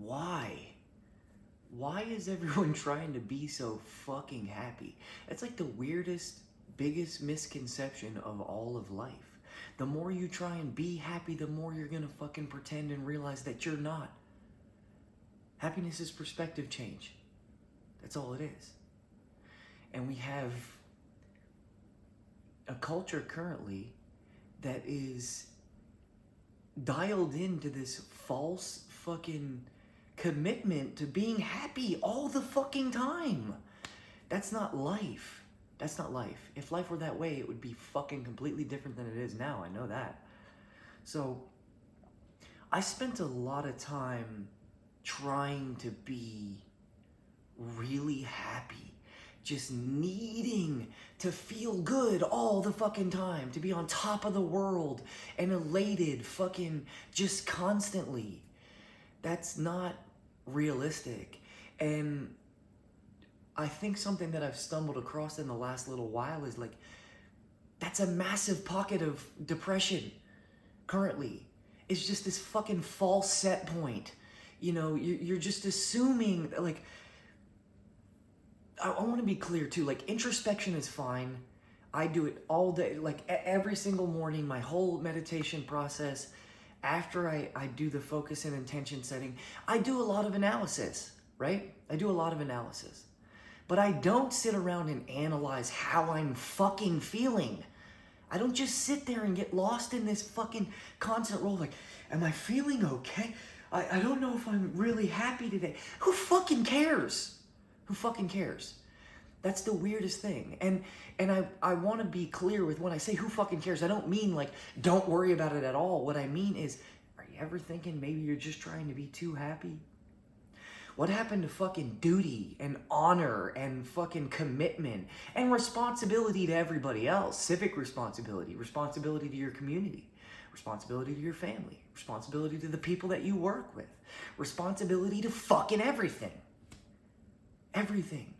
why? Why is everyone trying to be so fucking happy? That's like the weirdest, biggest misconception of all of life. The more you try and be happy, the more you're gonna fucking pretend and realize that you're not. Happiness is perspective change. That's all it is. And we have a culture currently that is dialed into this false fucking commitment to being happy all the fucking time. That's not life. That's not life. If life were that way, it would be fucking completely different than it is now. I know that. So I spent a lot of time trying to be really happy, just needing to feel good all the fucking time, to be on top of the world and elated fucking just constantly. That's not realistic. And I think something that I've stumbled across in the last little while is like, that's a massive pocket of depression currently. It's just this fucking false set point. You know, you're just assuming, like, I want to be clear too, like, introspection is fine. I do it all day, like every single morning, my whole meditation process. After I do the focus and intention setting, I do a lot of analysis, right? I do a lot of analysis. But I don't sit around and analyze how I'm fucking feeling. I don't just sit there and get lost in this fucking constant role like, am I feeling okay? I don't know if I'm really happy today. Who fucking cares? Who fucking cares? That's the weirdest thing. And I want to be clear with when I say who fucking cares, I don't mean like, don't worry about it at all. What I mean is, are you ever thinking maybe you're just trying to be too happy? What happened to fucking duty and honor and fucking commitment and responsibility to everybody else? Civic responsibility, responsibility to your community, responsibility to your family, responsibility to the people that you work with, responsibility to fucking everything. Everything.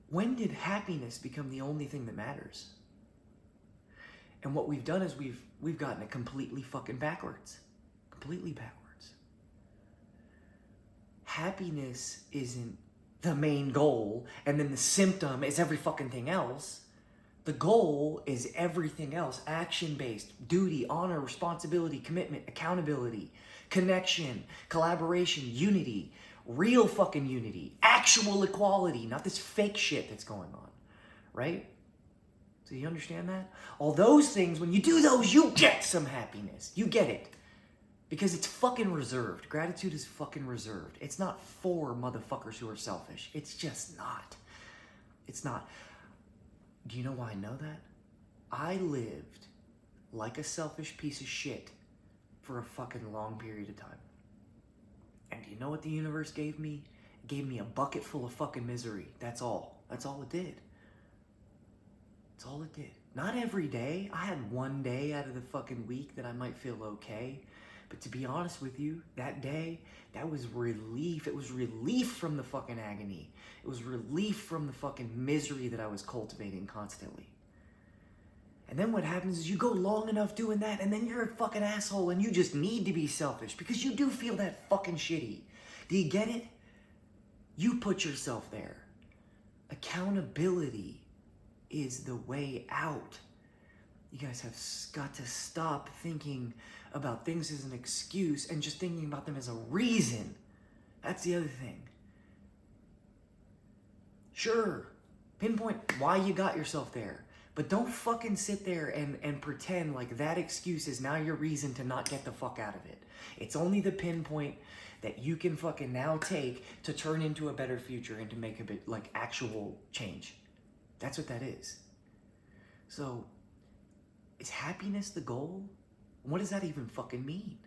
When did happiness become the only thing that matters? And what we've done is we've gotten it completely fucking backwards. Completely backwards. Happiness isn't the main goal, and then the symptom is every fucking thing else. The goal is everything else. Action-based, duty, honor, responsibility, commitment, accountability, connection, collaboration, unity, real fucking unity, actual equality, not this fake shit that's going on, right? So you understand that? All those things, when you do those, you get some happiness. You get it. Because it's fucking reserved. Gratitude is fucking reserved. It's not for motherfuckers who are selfish. It's just not. It's not. Do you know why I know that? I lived like a selfish piece of shit for a fucking long period of time. And do you know what the universe gave me? It gave me a bucket full of fucking misery. That's all. That's all it did. That's all it did. Not every day. I had one day out of the fucking week that I might feel okay. But to be honest with you, that day, that was relief. It was relief from the fucking agony. It was relief from the fucking misery that I was cultivating constantly. And then what happens is you go long enough doing that, and then you're a fucking asshole, and you just need to be selfish because you do feel that fucking shitty. Do you get it? You put yourself there. Accountability is the way out. You guys have got to stop thinking about things as an excuse and just thinking about them as a reason. That's the other thing. Sure, pinpoint why you got yourself there. But don't fucking sit there and pretend like that excuse is now your reason to not get the fuck out of it. It's only the pinpoint that you can fucking now take to turn into a better future and to make a bit like actual change. That's what that is. So, is happiness the goal? What does that even fucking mean?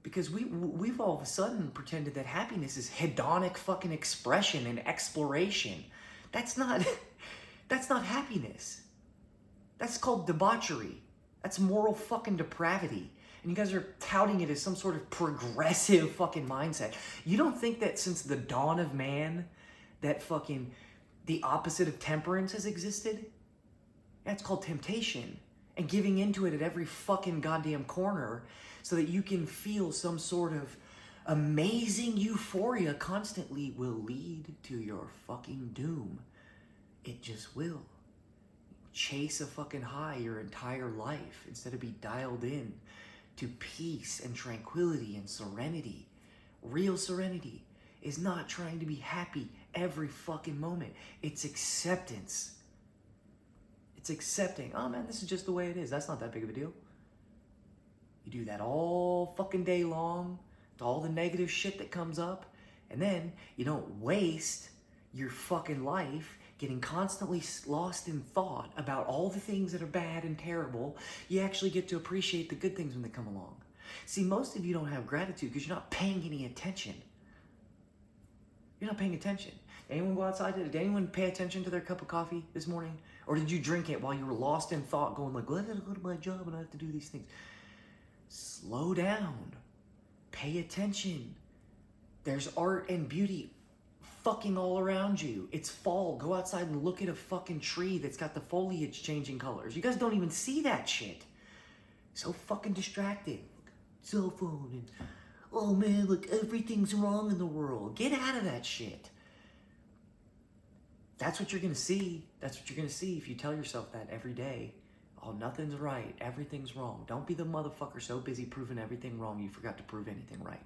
Because we've all of a sudden pretended that happiness is hedonic fucking expression and exploration. That's not happiness. That's called debauchery. That's moral fucking depravity. And you guys are touting it as some sort of progressive fucking mindset. You don't think that since the dawn of man, that fucking the opposite of temperance has existed? That's called temptation. and giving into it at every fucking goddamn corner so that you can feel some sort of amazing euphoria constantly will lead to your fucking doom. It just will. Chase a fucking high your entire life instead of be dialed in to peace and tranquility and serenity. Real serenity is not trying to be happy every fucking moment. It's acceptance. It's accepting, oh man, this is just the way it is. That's not that big of a deal. You do that all fucking day long to all the negative shit that comes up, and then you don't waste your fucking life getting constantly lost in thought about all the things that are bad and terrible. You actually get to appreciate the good things when they come along. See, most of you don't have gratitude because you're not paying any attention. You're not paying attention. Did anyone go outside? Did anyone pay attention to their cup of coffee this morning? Or did you drink it while you were lost in thought going like, well, I gotta go to my job and I have to do these things? Slow down. Pay attention. There's art and beauty fucking all around you. It's fall. Go outside and look at a fucking tree that's got the foliage changing colors. You guys don't even see that shit. So fucking distracted. Cell phone and, oh man, look, everything's wrong in the world. Get out of that shit. That's what you're going to see. That's what you're going to see if you tell yourself that every day. Oh, nothing's right. Everything's wrong. Don't be the motherfucker so busy proving everything wrong you forgot to prove anything right.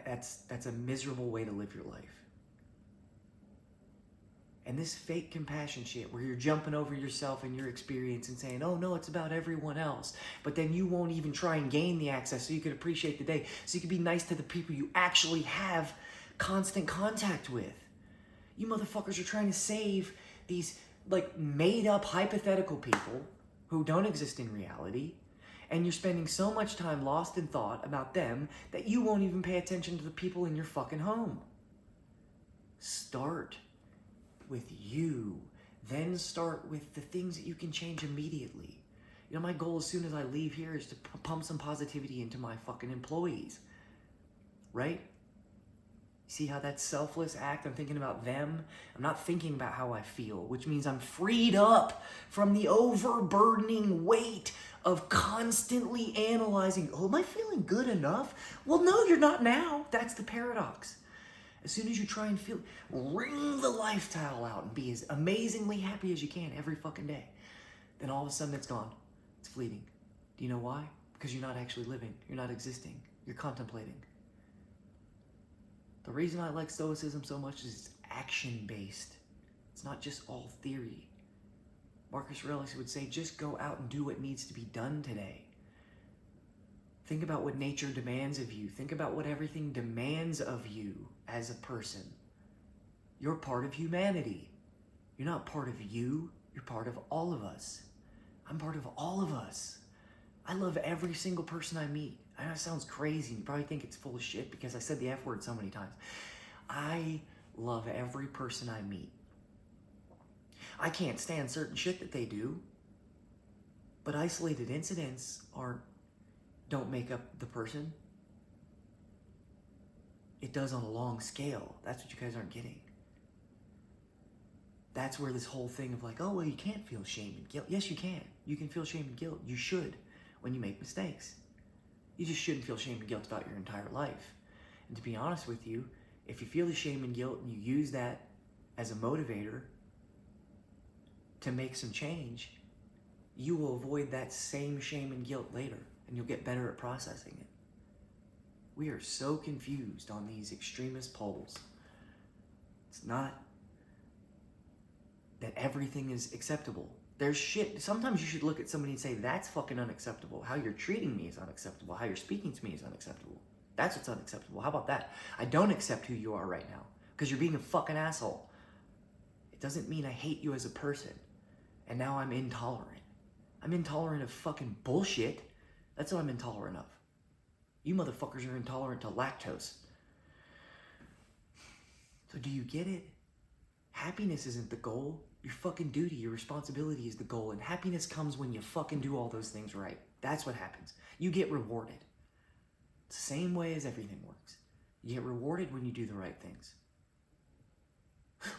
That's a miserable way to live your life. And this fake compassion shit where you're jumping over yourself and your experience and saying, oh no, it's about everyone else. But then you won't even try and gain the access so you can appreciate the day. So you can be nice to the people you actually have constant contact with. You motherfuckers are trying to save these like made up hypothetical people who don't exist in reality. And you're spending so much time lost in thought about them that you won't even pay attention to the people in your fucking home. Start with you. Then start with the things that you can change immediately. You know, my goal as soon as I leave here is to pump some positivity into my fucking employees. Right? See how that selfless act? I'm thinking about them. I'm not thinking about how I feel, which means I'm freed up from the overburdening weight of constantly analyzing, oh, am I feeling good enough? Well, no, you're not now. That's the paradox. As soon as you try and feel, wring the life towel out and be as amazingly happy as you can every fucking day, then all of a sudden it's gone. It's fleeting. Do you know why? Because you're not actually living. You're not existing. You're contemplating. The reason I like Stoicism so much is it's action-based. It's not just all theory. Marcus Aurelius would say, just go out and do what needs to be done today. Think about what nature demands of you. Think about what everything demands of you as a person. You're part of humanity. You're not part of you. You're part of all of us. I'm part of all of us. I love every single person I meet. I know it sounds crazy. You probably think it's full of shit because I said the F word so many times. I love every person I meet. I can't stand certain shit that they do, but isolated incidents don't make up the person. It does on a long scale. That's what you guys aren't getting. That's where this whole thing of like, oh, well, you can't feel shame and guilt. Yes, you can. You can feel shame and guilt. You should when you make mistakes. You just shouldn't feel shame and guilt about your entire life. And to be honest with you, if you feel the shame and guilt and you use that as a motivator to make some change, you will avoid that same shame and guilt later, and you'll get better at processing it. We are so confused on these extremist poles. It's not that everything is acceptable. There's shit. Sometimes you should look at somebody and say, that's fucking unacceptable. How you're treating me is unacceptable. How you're speaking to me is unacceptable. That's what's unacceptable. How about that? I don't accept who you are right now because you're being a fucking asshole. It doesn't mean I hate you as a person and now I'm intolerant. I'm intolerant of fucking bullshit. That's what I'm intolerant of. You motherfuckers are intolerant to lactose. So do you get it? Happiness isn't the goal. Your fucking duty, your responsibility is the goal. And happiness comes when you fucking do all those things right. That's what happens. You get rewarded. It's the same way as everything works. You get rewarded when you do the right things.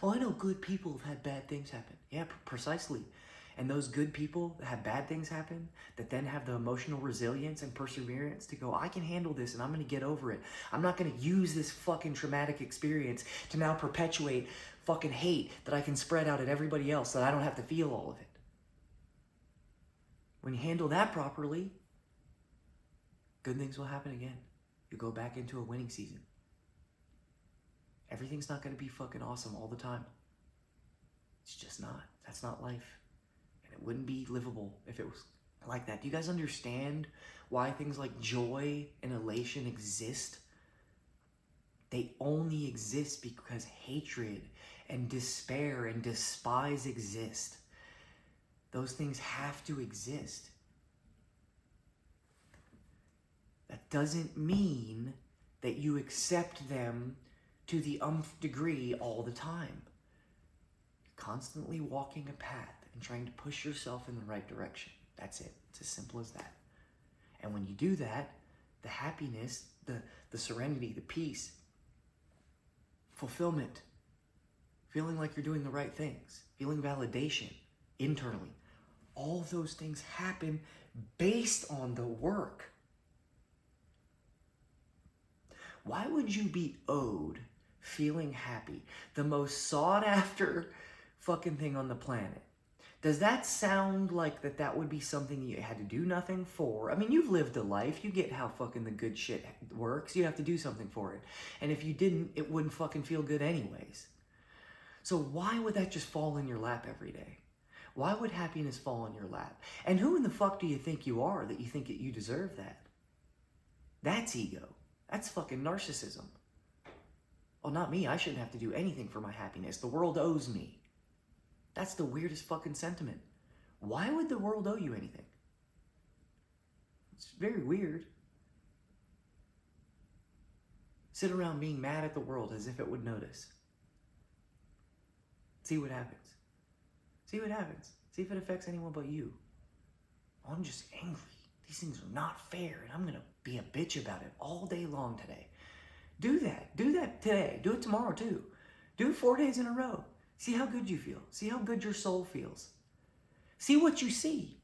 Oh, I know good people have had bad things happen. Yeah, precisely. And those good people that have bad things happen, that then have the emotional resilience and perseverance to go, I can handle this and I'm going to get over it. I'm not going to use this fucking traumatic experience to now perpetuate fucking hate that I can spread out at everybody else, that I don't have to feel all of it. When you handle that properly, good things will happen again. You go back into a winning season. Everything's not going to be fucking awesome all the time. It's just not. That's not life. And it wouldn't be livable if it was like that. Do you guys understand why things like joy and elation exist? They only exist because hatred and despair and despise exist. Those things have to exist. That doesn't mean that you accept them to the umph degree all the time. You're constantly walking a path and trying to push yourself in the right direction. That's it. It's as simple as that. And when you do that, the happiness, the serenity, the peace, fulfillment, feeling like you're doing the right things, feeling validation internally, all of those things happen based on the work. Why would you be owed feeling happy, the most sought after fucking thing on the planet? Does that sound like that would be something you had to do nothing for? I mean, you've lived a life. You get how fucking the good shit works. You have to do something for it. And if you didn't, it wouldn't fucking feel good anyways. So why would that just fall in your lap every day? Why would happiness fall in your lap? And who in the fuck do you think you are that you think that you deserve that? That's ego. That's fucking narcissism. Well, not me. I shouldn't have to do anything for my happiness. The world owes me. That's the weirdest fucking sentiment. Why would the world owe you anything? It's very weird. Sit around being mad at the world as if it would notice. See what happens. See what happens. See if it affects anyone but you. Oh, I'm just angry. These things are not fair, and I'm going to be a bitch about it all day long today. Do that. Do that today. Do it tomorrow, too. Do it 4 days in a row. See how good you feel. See how good your soul feels. See what you see.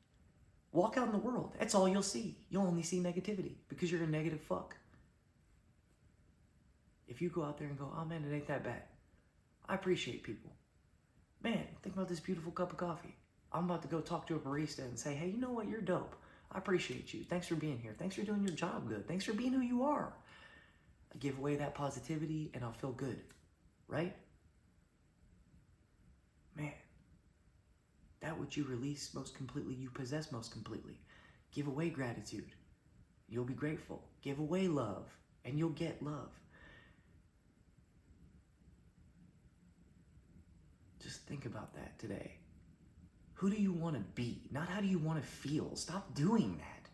Walk out in the world. That's all you'll see. You'll only see negativity because you're a negative fuck. If you go out there and go, oh man, it ain't that bad. I appreciate people. Man, think about this beautiful cup of coffee. I'm about to go talk to a barista and say, hey, you know what? You're dope. I appreciate you. Thanks for being here. Thanks for doing your job good. Thanks for being who you are. I give away that positivity and I'll feel good. Right? Man, that which you release most completely, you possess most completely. Give away gratitude. You'll be grateful. Give away love and you'll get love. Just think about that today. Who do you want to be? Not how do you want to feel. Stop doing that.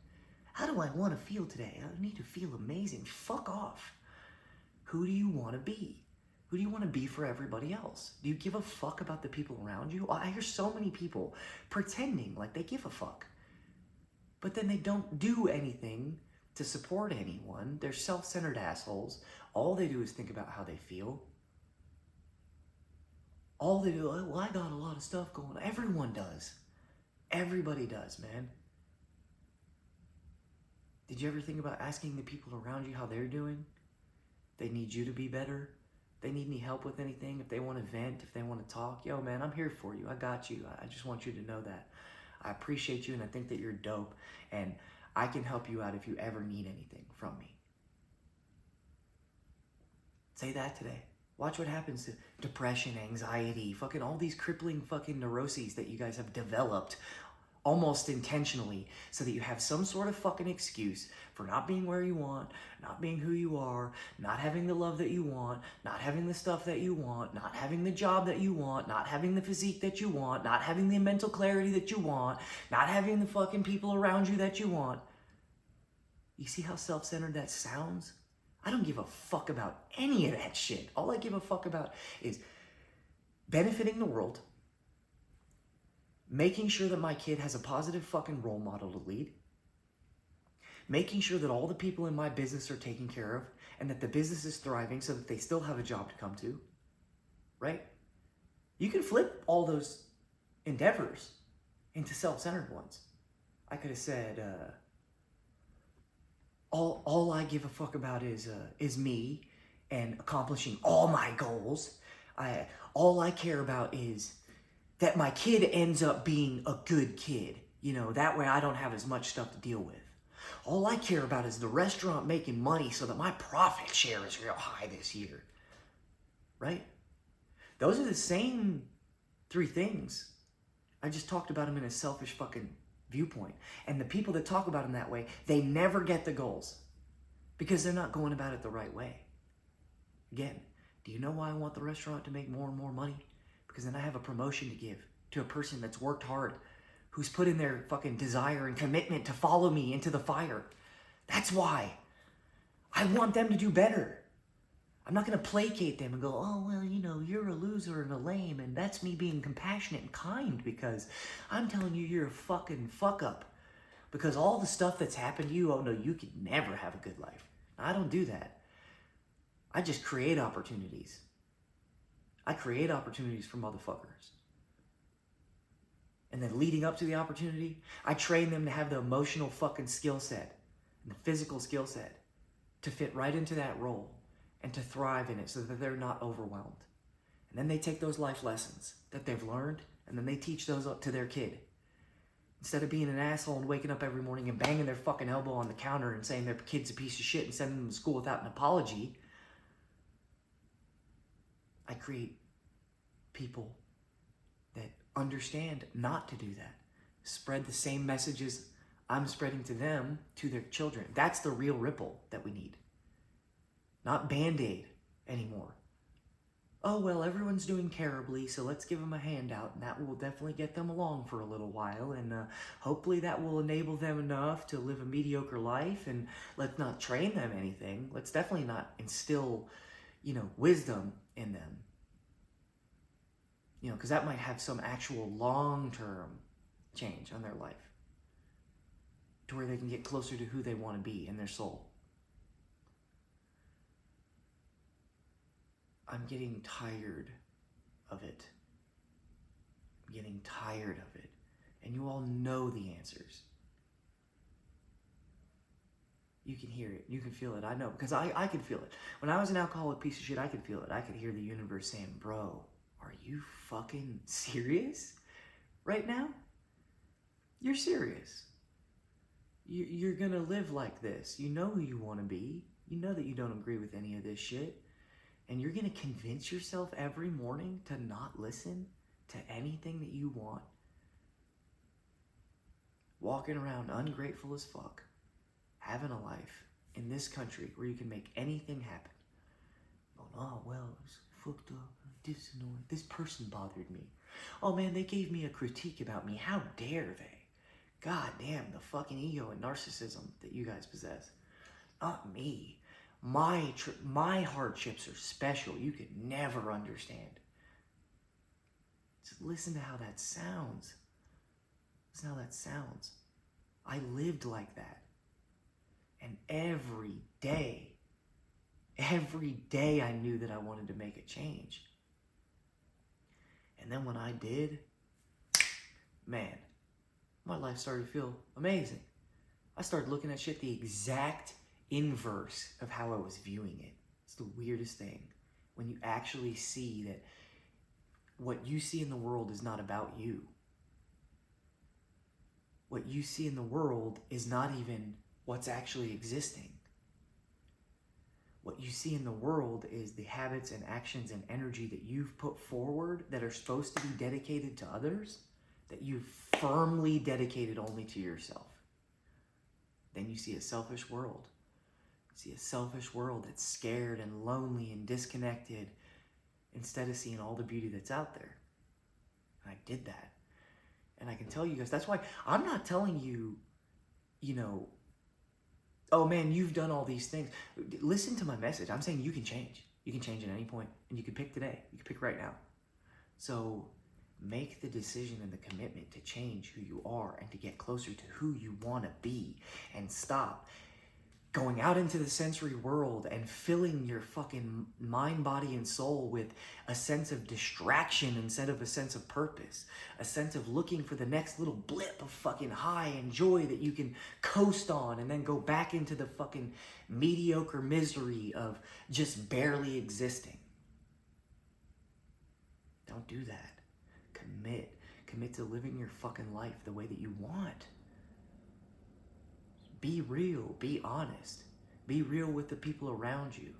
How do I want to feel today? I need to feel amazing. Fuck off. Who do you want to be? Who do you want to be for everybody else? Do you give a fuck about the people around you? I hear so many people pretending like they give a fuck. But then they don't do anything to support anyone. They're self-centered assholes. All they do is think about how they feel. All they do, well, I got a lot of stuff going on. Everyone does. Everybody does, man. Did you ever think about asking the people around you how they're doing? They need you to be better. They need any help with anything. If they want to vent, if they want to talk, yo, man, I'm here for you. I got you. I just want you to know that. I appreciate you and I think that you're dope. And I can help you out if you ever need anything from me. Say that today. Watch what happens to depression, anxiety, fucking all these crippling fucking neuroses that you guys have developed almost intentionally so that you have some sort of fucking excuse for not being where you want, not being who you are, not having the love that you want, not having the stuff that you want, not having the job that you want, not having the physique that you want, not having the mental clarity that you want, not having the fucking people around you that you want. You see how self-centered that sounds? I don't give a fuck about any of that shit. All I give a fuck about is benefiting the world, making sure that my kid has a positive fucking role model to lead, making sure that all the people in my business are taken care of and that the business is thriving so that they still have a job to come to, right? You can flip all those endeavors into self-centered ones. I could have said, all I give a fuck about is me and accomplishing all my goals. All I care about is that my kid ends up being a good kid. You know, that way I don't have as much stuff to deal with. All I care about is the restaurant making money so that my profit share is real high this year. Right? Those are the same three things. I just talked about them in a selfish fucking viewpoint. And the people that talk about them that way, they never get the goals because they're not going about it the right way. Again, do you know why I want the restaurant to make more and more money? Because then I have a promotion to give to a person that's worked hard, who's put in their fucking desire and commitment to follow me into the fire. That's why. I want them to do better. I'm not going to placate them and go, oh, well, you know, you're a loser and a lame, and that's me being compassionate and kind because I'm telling you you're a fucking fuck up. Because all the stuff that's happened to you, oh no, you could never have a good life. I don't do that. I just create opportunities. I create opportunities for motherfuckers. And then leading up to the opportunity, I train them to have the emotional fucking skill set and the physical skill set to fit right into that role and to thrive in it so that they're not overwhelmed. And then they take those life lessons that they've learned and then they teach those up to their kid. Instead of being an asshole and waking up every morning and banging their fucking elbow on the counter and saying their kid's a piece of shit and sending them to school without an apology, I create people that understand not to do that. Spread the same messages I'm spreading to them, to their children. That's the real ripple that we need. Not Band-Aid anymore. Oh, well, everyone's doing terribly, so let's give them a handout, and that will definitely get them along for a little while, and hopefully that will enable them enough to live a mediocre life, and let's not train them anything. Let's definitely not instill, wisdom in them. Because that might have some actual long-term change on their life to where they can get closer to who they want to be in their soul. I'm getting tired of it. I'm getting tired of it. And you all know the answers. You can hear it. You can feel it. I know. Because I could feel it. When I was an alcoholic piece of shit, I could feel it. I could hear the universe saying, bro, are you fucking serious right now? You're serious. You're going to live like this. You know who you want to be. You know that you don't agree with any of this shit. And you're going to convince yourself every morning to not listen to anything that you want. Walking around ungrateful as fuck. Having a life in this country where you can make anything happen. Going, oh, well, it's fucked up. This annoying. This person bothered me. Oh, man, they gave me a critique about me. How dare they? God damn, the fucking ego and narcissism that you guys possess. Not me. My hardships are special. You could never understand. Just listen to how that sounds. Listen to how that sounds. I lived like that. And every day I knew that I wanted to make a change. And then when I did, man, my life started to feel amazing. I started looking at shit the exact inverse of how I was viewing it. It's the weirdest thing. When you actually see that what you see in the world is not about you. What you see in the world is not even what's actually existing. What you see in the world is the habits and actions and energy that you've put forward that are supposed to be dedicated to others, that you've firmly dedicated only to yourself. Then you see a selfish world. You see a selfish world that's scared and lonely and disconnected instead of seeing all the beauty that's out there. And I did that. And I can tell you guys, that's why I'm not telling you, oh man, you've done all these things. Listen to my message. I'm saying you can change. You can change at any point, and you can pick today. You can pick right now. So make the decision and the commitment to change who you are and to get closer to who you want to be, and stop going out into the sensory world and filling your fucking mind, body, and soul with a sense of distraction instead of a sense of purpose, a sense of looking for the next little blip of fucking high and joy that you can coast on and then go back into the fucking mediocre misery of just barely existing. Don't do that. Commit to living your fucking life the way that you want. Be real, be honest. Be real with the people around you.